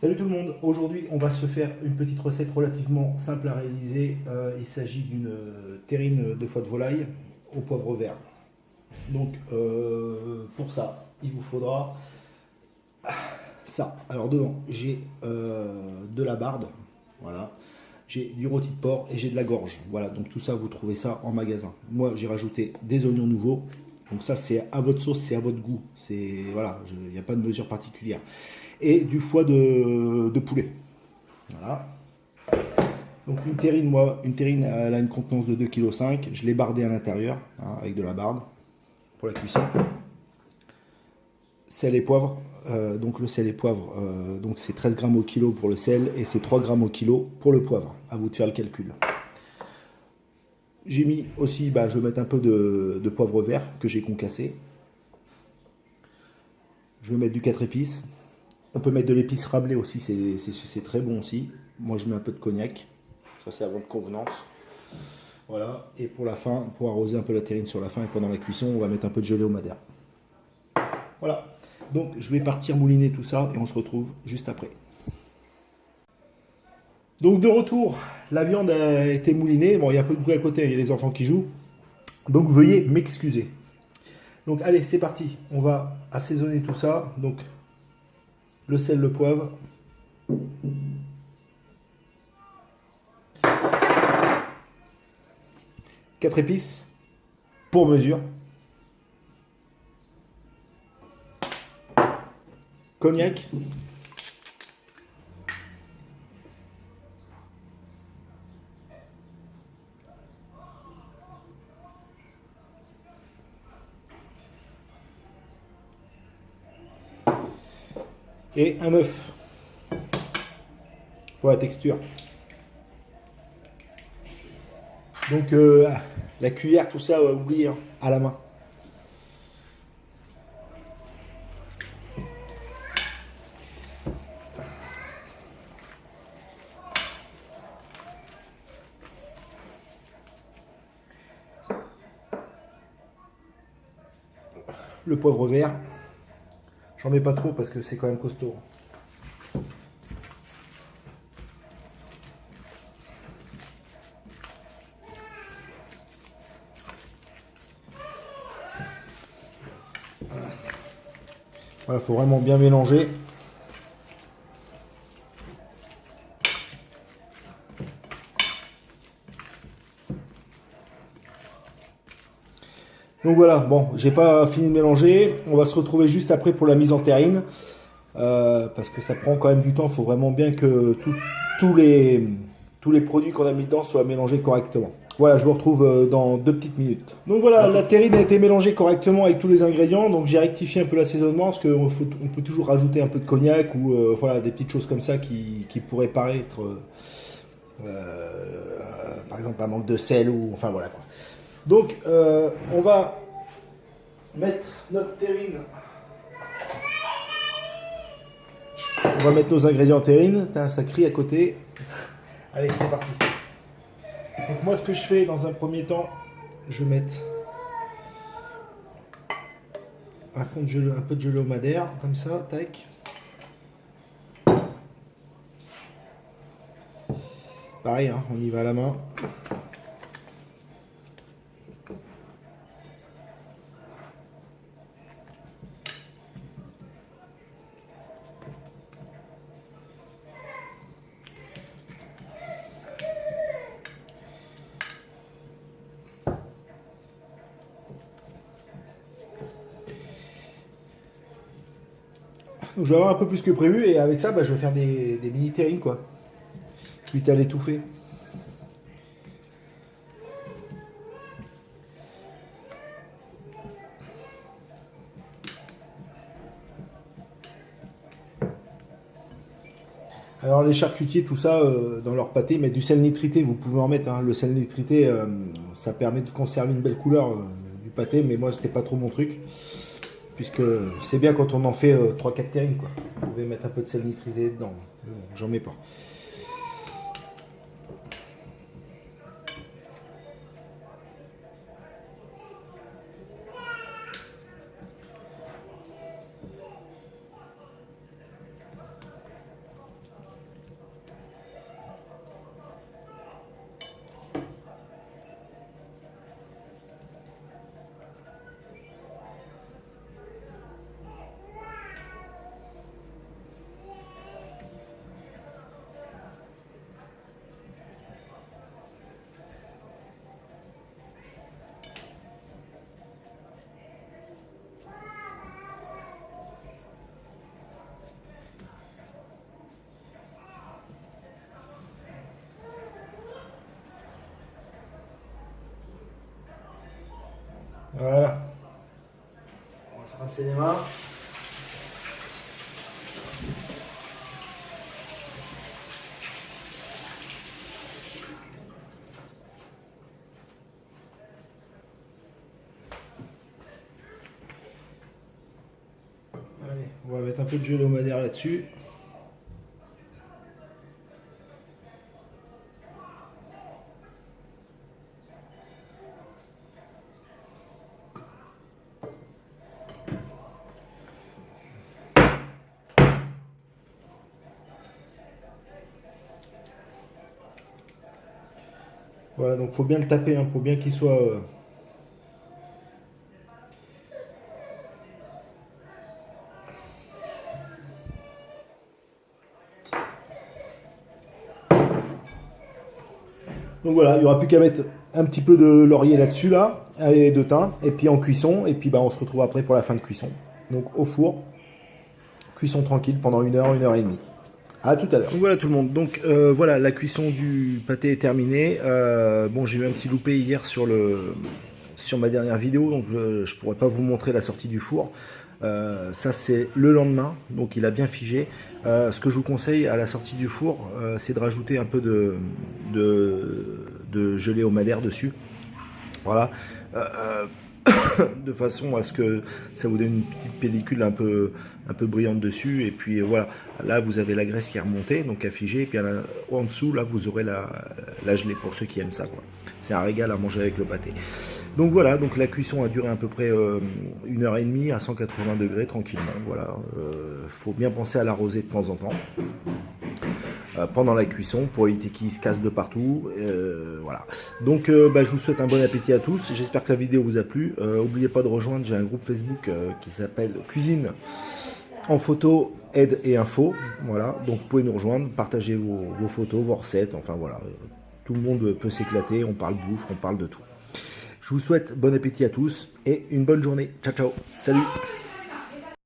Salut tout le monde, aujourd'hui on va se faire une petite recette relativement simple à réaliser. Il s'agit d'une terrine de foie de volaille au poivre vert. Donc pour ça, il vous faudra ça. Alors dedans, j'ai de la barde, voilà. J'ai du rôti de porc et j'ai de la gorge. Voilà, donc tout ça, vous trouvez ça en magasin. Moi, j'ai rajouté des oignons nouveaux. Donc ça, c'est à votre sauce, c'est à votre goût. C'est voilà, il n'y a pas de mesure particulière. Et du foie de poulet. Voilà. Donc une terrine, elle a une contenance de 2,5 kg. Je l'ai bardée à l'intérieur, hein, avec de la barde pour la cuisson. Sel et poivre. Donc le sel et poivre, donc c'est 13 grammes au kilo pour le sel et c'est 3 grammes au kilo pour le poivre. À vous de faire le calcul. J'ai mis aussi, je vais mettre un peu de poivre vert que j'ai concassé. Je vais mettre du 4 épices. On peut mettre de l'épice Rabelais aussi, c'est très bon aussi. Moi je mets un peu de cognac. Ça c'est à votre convenance. Voilà. Et pour la fin, pour arroser un peu la terrine sur la fin et pendant la cuisson, on va mettre un peu de gelée au madère. Voilà. Donc je vais partir mouliner tout ça et on se retrouve juste après. Donc de retour, la viande a été moulinée. Bon, il y a un peu de bruit à côté, il y a les enfants qui jouent. Donc veuillez m'excuser. Donc allez, c'est parti. On va assaisonner tout ça. Donc le sel, le poivre. 4 épices pour mesure. Cognac. Et un œuf pour la texture. Donc la cuillère, tout ça, oubliez, hein, à la main. Le poivre vert, j'en mets pas trop parce que c'est quand même costaud. Voilà, faut vraiment bien mélanger. Donc voilà, bon, j'ai pas fini de mélanger. On va se retrouver juste après pour la mise en terrine. Parce que ça prend quand même du temps. Il faut vraiment bien que tous les produits qu'on a mis dedans soient mélangés correctement. Voilà, je vous retrouve dans 2 petites minutes. Donc voilà, la terrine a été mélangée correctement avec tous les ingrédients. Donc j'ai rectifié un peu l'assaisonnement parce qu'on peut toujours rajouter un peu de cognac ou voilà, des petites choses comme ça qui pourraient paraître, par exemple, un manque de sel ou enfin voilà quoi. Donc on va mettre notre terrine. On va mettre nos ingrédients en terrine. Ça crie à côté. Allez, c'est parti. Donc moi, ce que je fais dans un premier temps, je vais mettre un fond de gelée, un peu de gelée au madère, comme ça, tac. Pareil, hein, on y va à la main. Donc je vais avoir un peu plus que prévu et avec ça, je vais faire des mini terrines quoi. Quitte à l'étouffer. Alors les charcutiers, tout ça, dans leur pâté, ils mettent du sel nitrité, vous pouvez en mettre. Hein. Le sel nitrité, ça permet de conserver une belle couleur du pâté, mais moi c'était pas trop mon truc. Puisque c'est bien quand on en fait 3-4 terrines quoi. Vous pouvez mettre un peu de sel nitrité dedans. J'en mets pas. Voilà. On va se rincer les mains. Allez, on va mettre un peu de gelée au madère là-dessus. Voilà, donc faut bien le taper, hein, pour bien qu'il soit... Donc voilà, il n'y aura plus qu'à mettre un petit peu de laurier là-dessus, là, et de thym, et puis en cuisson, et puis bah, on se retrouve après pour la fin de cuisson. Donc au four, cuisson tranquille pendant 1 heure et demie. À tout à l'heure. Voilà tout le monde, donc voilà, la cuisson du pâté est terminée. Bon, j'ai eu un petit loupé hier sur ma dernière vidéo, donc je pourrais pas vous montrer la sortie du four. Ça c'est le lendemain, donc il a bien figé. Ce que je vous conseille à la sortie du four, c'est de rajouter un peu de gelée au madère dessus. Voilà. De façon à ce que ça vous donne une petite pellicule un peu brillante dessus, et puis voilà, là vous avez la graisse qui est remontée, donc à figer, et puis en dessous là vous aurez la gelée, pour ceux qui aiment ça, quoi. C'est un régal à manger avec le pâté. Donc voilà, donc la cuisson a duré à peu près 1 heure et demie à 180 degrés tranquillement. Voilà, faut bien penser à l'arroser de temps en temps pendant la cuisson pour éviter qu'il se casse de partout. Voilà. Donc je vous souhaite un bon appétit à tous. J'espère que la vidéo vous a plu. N'oubliez pas de rejoindre, j'ai un groupe Facebook qui s'appelle Cuisine en photo, aide et info. Voilà, donc vous pouvez nous rejoindre, partager vos photos, vos recettes, enfin voilà. Tout le monde peut s'éclater, on parle bouffe, on parle de tout. Je vous souhaite bon appétit à tous et une bonne journée. Ciao ciao, salut.